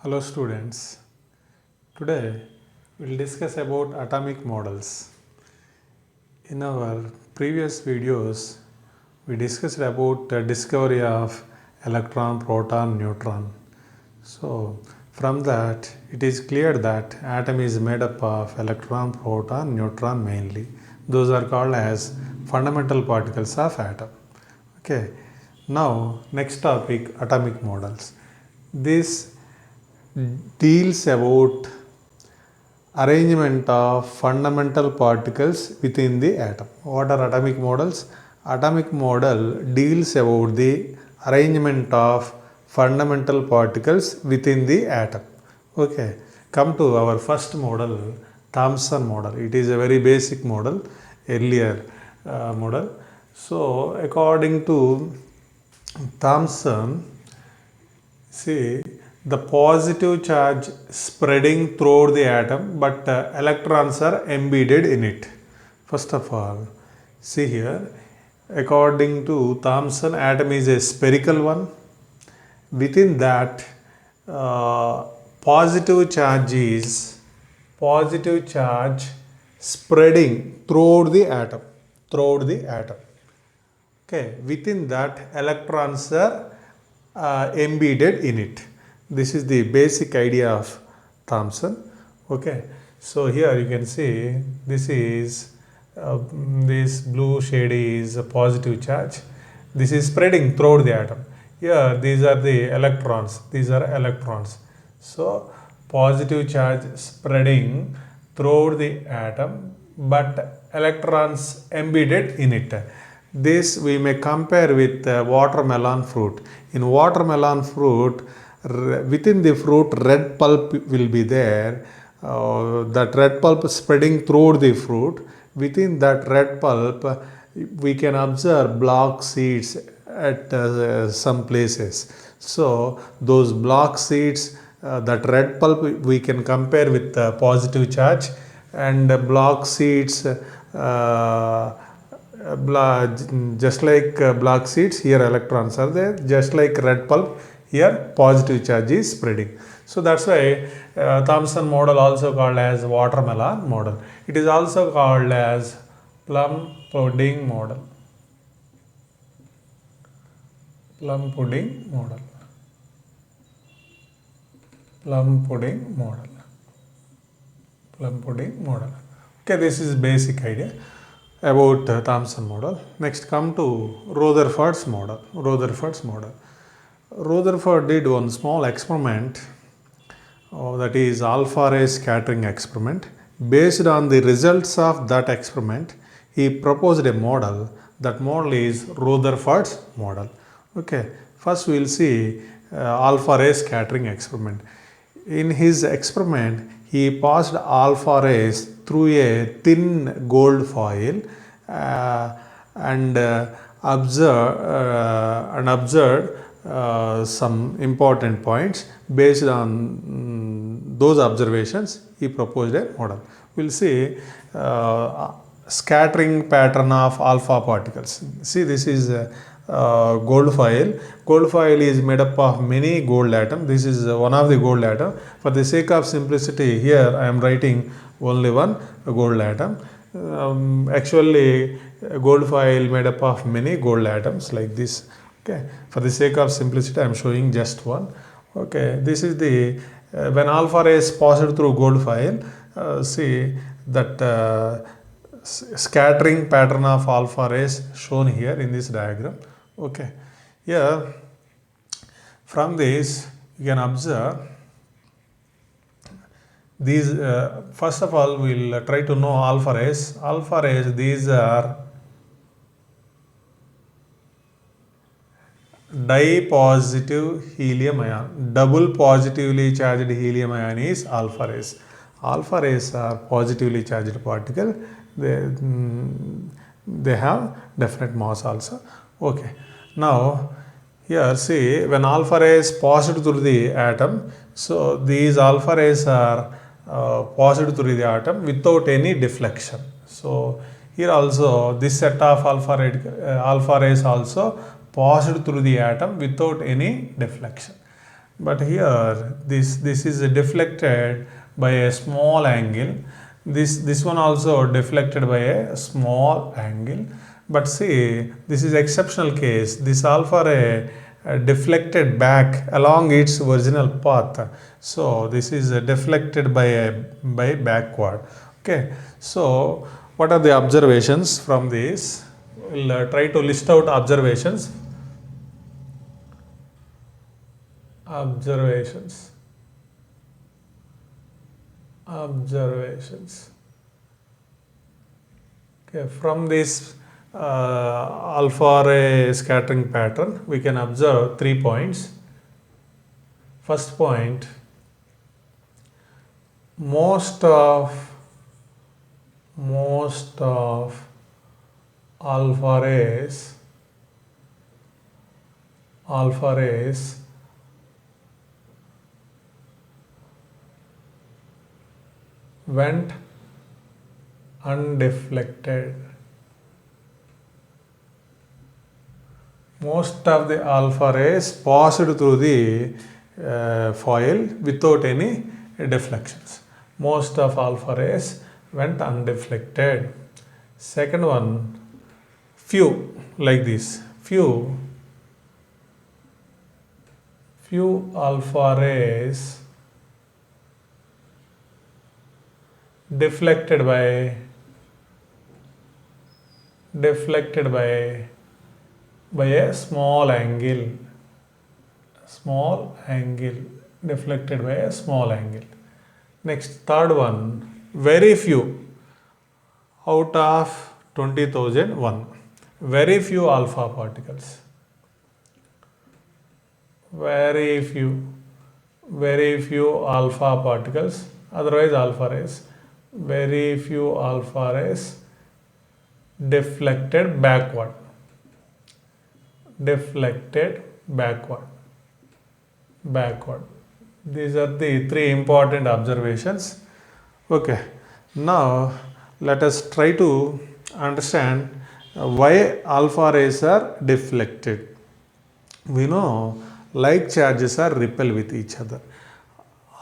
Hello students, today we will discuss about atomic models. In our previous videos, we discussed about the discovery of electron, proton, neutron. So from that, it is clear that atom is made up of electron, proton, neutron mainly. Those are called as fundamental particles of atom. Okay. Now next topic, atomic models. This deals about arrangement of fundamental particles within the atom. What are atomic models? Atomic model deals about the arrangement of fundamental particles within the atom. Okay, come to our first model, Thomson model. It is a very basic model, earlier model. So according to Thomson, see, the positive charge spreading throughout the atom, but electrons are embedded in it. First of all, see here, according to Thomson, atom is a spherical one. Within that, uh, positive charge spreading throughout the atom. Throughout the atom. Okay, within that electrons are embedded in it. This is the basic idea of Thomson. Okay, so here you can see this is this blue shade is a positive charge. This is spreading throughout the atom. Here these are the electrons. These are electrons. So positive charge spreading throughout the atom, but electrons embedded in it. This we may compare with watermelon fruit. In watermelon fruit, within the fruit, red pulp will be there. That red pulp spreading through the fruit. Within that red pulp, we can observe block seeds at some places. So those block seeds, that red pulp we can compare with positive charge, and block seeds just like black seeds, here electrons are there, just like red pulp, here positive charge is spreading. So that's why Thomson model also called as watermelon model. It is also called as plum pudding model. Plum pudding model. Plum pudding model. Plum pudding model. Okay, this is basic idea about Thomson model. Next, come to Rutherford's model. Rutherford did one small experiment, that is alpha ray scattering experiment. Based on the results of that experiment, he proposed a model. That model is Rutherford's model. Okay, first we will see alpha ray scattering experiment. In his experiment, he passed alpha rays through a thin gold foil and observed some important points. Based on those observations, he proposed a model. We'll see scattering pattern of alpha particles. See, this is gold foil. Gold foil is made up of many gold atoms. This is one of the gold atom. For the sake of simplicity, here I am writing only one gold atom. Actually, gold foil made up of many gold atoms like this. Okay, for the sake of simplicity, I am showing just one. Okay, this is the when alpha rays passed through gold foil. See that scattering pattern of alpha rays shown here in this diagram. Okay, here from this you can observe these. First of all, we'll try to know alpha rays. Alpha rays, these are dipositive helium ion. Double positively charged helium ion is alpha rays. Alpha rays are positively charged particle. They have definite mass also. Okay, now here see, when alpha rays passed through the atom, so these alpha rays are passed through the atom without any deflection. So here also this set of alpha rays also passed through the atom without any deflection. but here this is deflected by a small angle. This one also deflected by a small angle. But see, this is exceptional case. This alpha ray deflected back along its original path. So this is deflected by backward. Okay. So what are the observations from this? We'll try to list out observations. Observations. Okay, from this alpha ray scattering pattern, we can observe 3 points. First point, most of alpha rays went undeflected. Most of the alpha rays passed through the foil without any deflections. Most of alpha rays went undeflected. Second one, few, like this, few alpha rays deflected by a small angle, deflected by a small angle. Next, third one, very few out of 20,001, very few alpha particles, very few alpha particles, otherwise alpha rays, very few alpha rays deflected backward. These are the 3 important observations. Okay, now let us try to understand why alpha rays are deflected. We know like charges are repel with each other.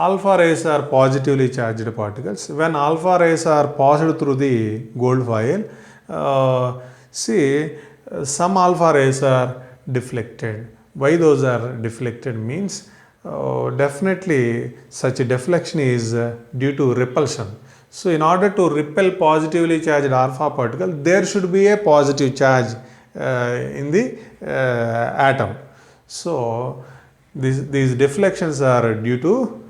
Alpha rays are positively charged particles. When alpha rays are passed through the gold foil, some alpha rays are deflected. Why those are deflected means definitely such a deflection is due to repulsion. So in order to repel positively charged alpha particle, there should be a positive charge in the atom. So these deflections are due to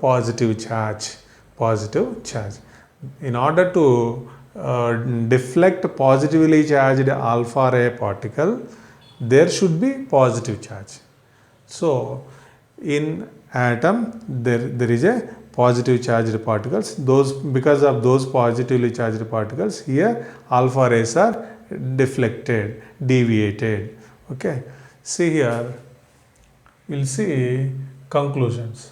positive charge. In order to deflect positively charged alpha ray particle, there should be positive charge. So in atom there is a positive charged particles. Because of those positively charged particles, here alpha rays are deflected, deviated. Okay, see here, we'll see conclusions.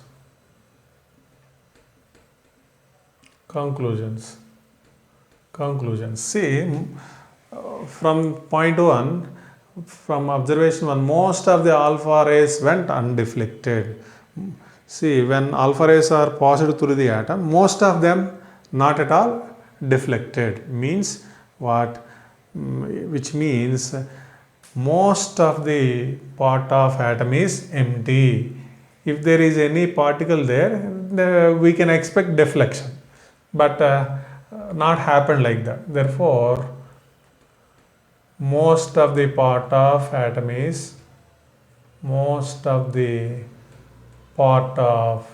See, from point 1, from observation 1, most of the alpha rays went undeflected. See, when alpha rays are passed through the atom, most of them not at all deflected. Means what? Which means most of the part of atom is empty. If there is any particle there, we can expect deflection, but not happen like that. Therefore, most of the part of atom is empty. Most of the part of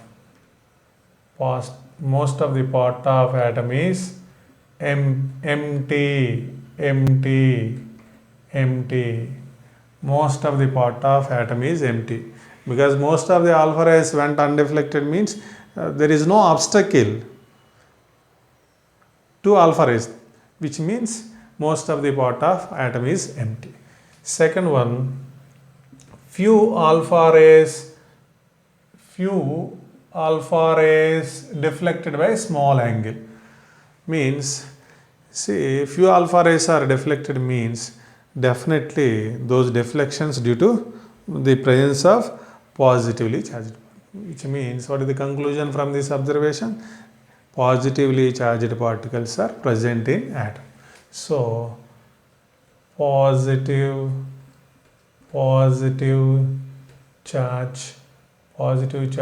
atom is empty. Because most of the alpha rays went undeflected means there is no obstacle to alpha rays, which means most of the part of atom is empty. Second one, few alpha rays deflected by small angle. Means, see, few alpha rays are deflected means definitely those deflections due to the presence of positively charged, which means what is the conclusion from this observation? Positively charged particles are present in atom. So positive charge particles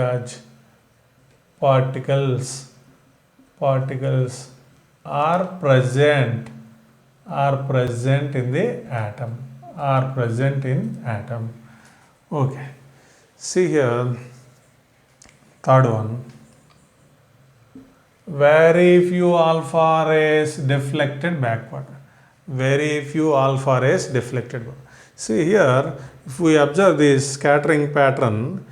are present in the atom. Okay, see here, third one, very few alpha rays deflected backward. See here, if we observe this scattering pattern,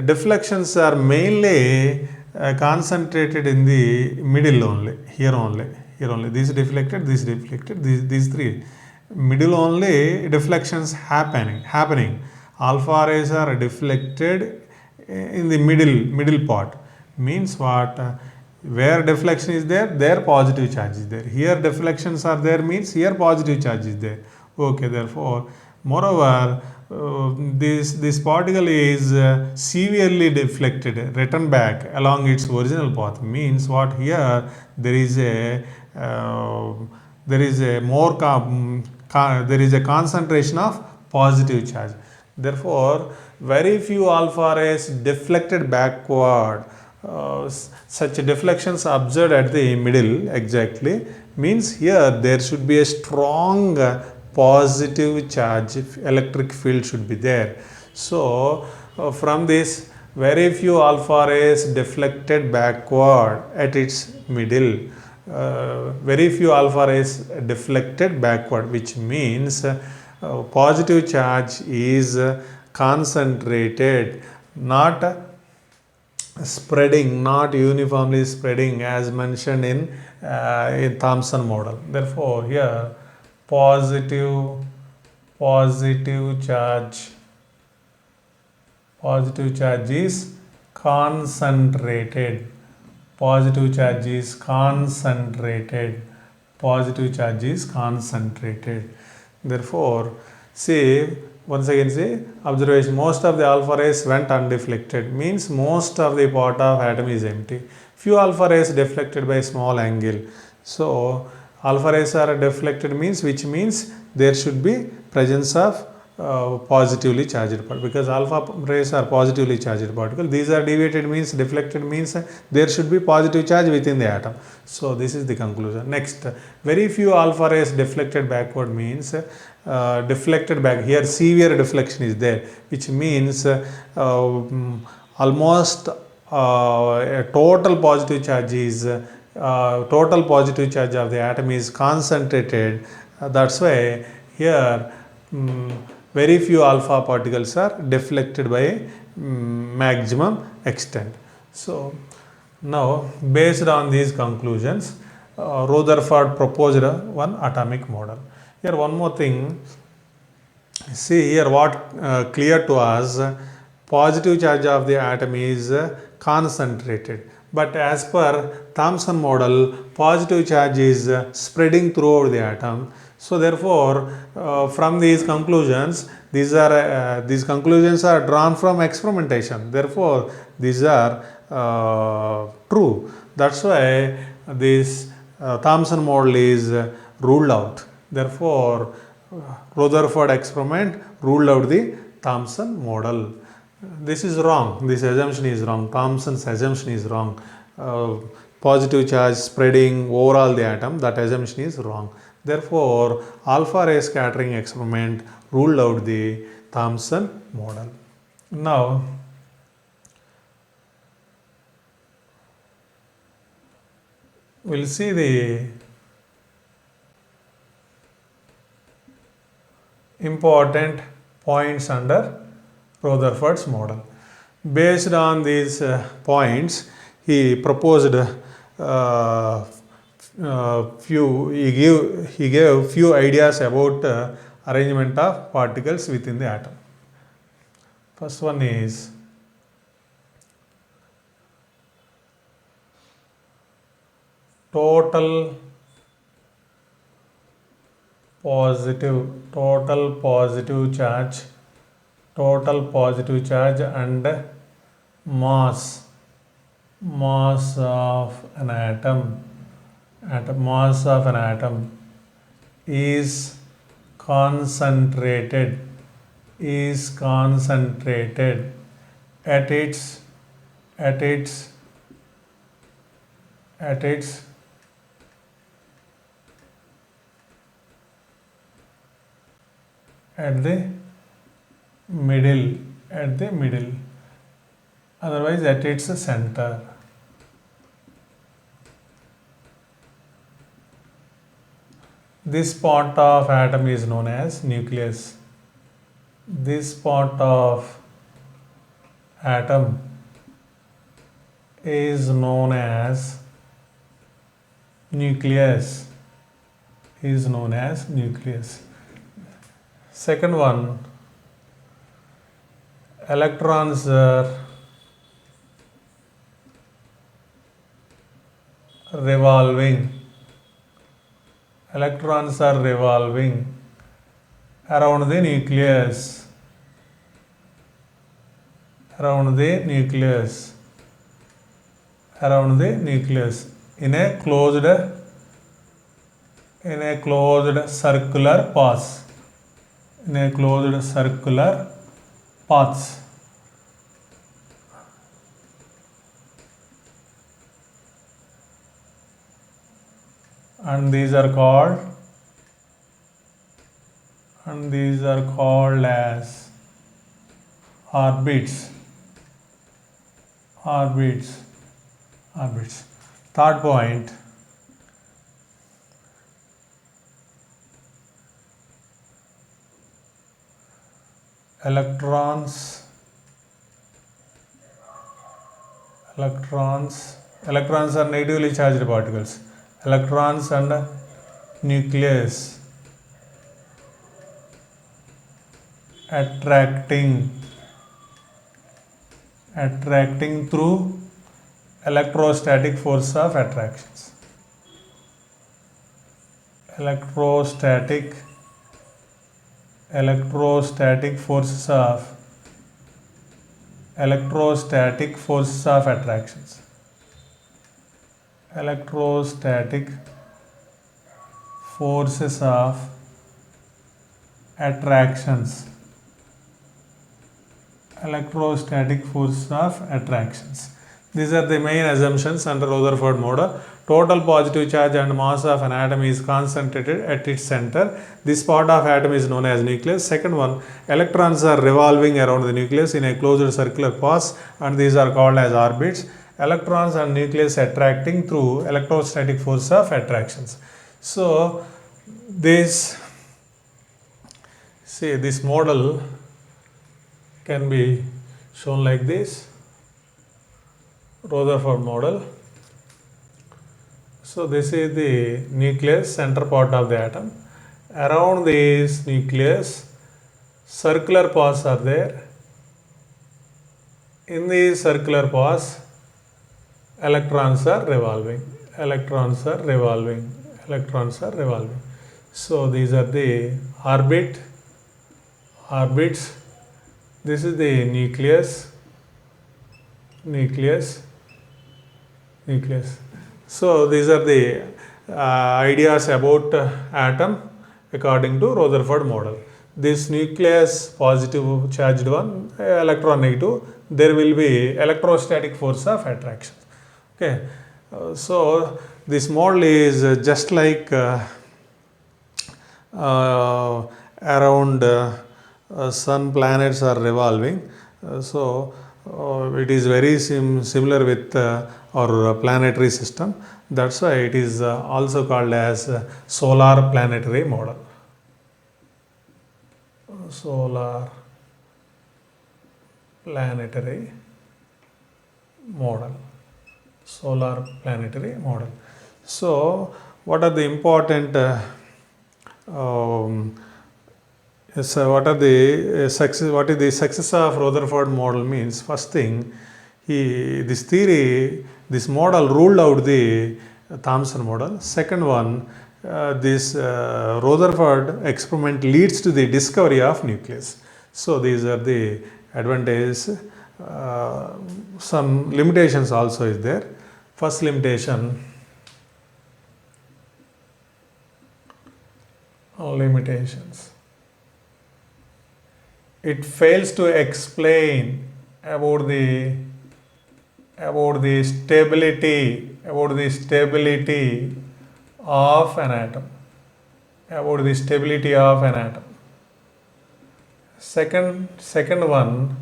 deflections are mainly concentrated in the middle only, here only. This deflected, these three. Middle only deflections happening. Alpha rays are deflected in the middle part. Means what? Where deflection is there positive charge is there. Here deflections are there means here positive charge is there. Okay, therefore, moreover, this particle is severely deflected, returned back along its original path. Means what? Here there is a concentration of positive charge. Therefore, very few alpha rays deflected backward. Such deflections observed at the middle exactly, means here there should be a strong positive charge, electric field should be there. So from this, very few alpha rays deflected backward at its middle. Very few alpha rays deflected backward, which means positive charge is concentrated, not spreading, not uniformly spreading as mentioned in Thomson model. Therefore, here positive charge is concentrated. Positive charge is concentrated. Therefore, see, once again say, observation, most of the alpha rays went undeflected, means most of the part of atom is empty. Few alpha rays deflected by small angle. So alpha rays are deflected means, which means there should be presence of positively charged particle, because alpha rays are positively charged particle. These are deviated means, deflected means there should be positive charge within the atom. So this is the conclusion. Next, very few alpha rays deflected backward means deflected back, here severe deflection is there, which means almost a total positive charge is total positive charge of the atom is concentrated. That's why here very few alpha particles are deflected by maximum extent. So now, based on these conclusions, Rutherford proposed one atomic model. Here one more thing, see here what clear to us, positive charge of the atom is concentrated, but as per Thomson model, positive charge is spreading throughout the atom. So therefore, from these conclusions, these conclusions are drawn from experimentation. Therefore, these are true. That's why this Thomson model is ruled out. Therefore, Rutherford experiment ruled out the Thomson model. This is wrong. This assumption is wrong. Thomson's assumption is wrong. Positive charge spreading overall the atom, that assumption is wrong. Therefore, alpha ray scattering experiment ruled out the Thomson model. Now, we'll see the important points under Rutherford's model. Based on these points, he proposed he gave few ideas about arrangement of particles within the atom. First one is total positive charge total positive charge and mass of an mass of an atom is concentrated at its at its at its at the middle, otherwise at its center. This part of atom is known as nucleus. This part of atom is known as nucleus. Second one, electrons are revolving around the nucleus in a closed circular path. And these are called as orbits. Third point, electrons are negatively charged particles. Electrons and nucleus attracting through electrostatic force of attractions. Electrostatic forces of attractions. Electrostatic forces of attractions. These are the main assumptions under Rutherford model. Total positive charge and mass of an atom is concentrated at its center. This part of atom is known as nucleus. Second one, electrons are revolving around the nucleus in a closed circular path, and these are called as orbits. Electrons and nucleus attracting through electrostatic force of attractions. So this model can be shown like this, Rutherford model. So this is the nucleus, center part of the atom. Around this nucleus, circular paths are there. In these circular paths, electrons are revolving. So these are the orbits. This is the nucleus. So these are the ideas about atom according to Rutherford model. This nucleus positive charged one, electron negative, there will be electrostatic force of attraction. Okay, so this model is just like around sun, planets are revolving. It is very similar with our planetary system. That's why it is also called as solar planetary model. Solar planetary model. So what are the important so what is the success of Rutherford model means? First thing, this model ruled out the Thomson model. Second one, this Rutherford experiment leads to the discovery of nucleus. So these are the advantages. Some limitations also is there. First limitation, limitations. It fails to explain about the stability of an atom. About the stability of an atom. Second one,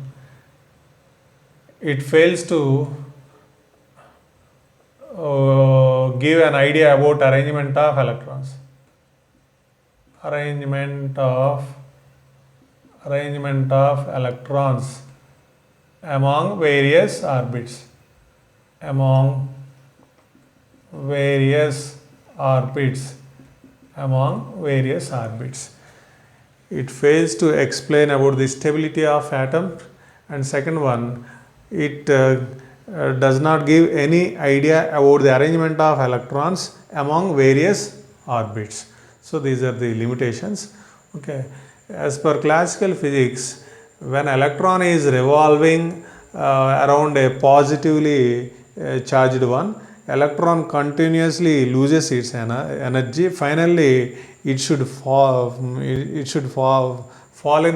it fails to give an idea about arrangement of electrons. Arrangement of electrons among various orbits. Among various orbits. It fails to explain about the stability of atom, and second one, it does not give any idea about the arrangement of electrons among various orbits. So these are the limitations. Okay, as per classical physics, when electron is revolving around a positively charged one, electron continuously loses its energy. Finally, it should fallen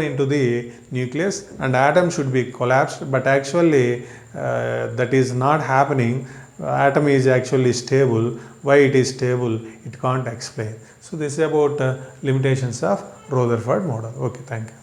into the nucleus and atom should be collapsed, but actually that is not happening. Atom is actually stable. Why it is stable, it can't explain. So this is about limitations of Rutherford model. Okay, thank you.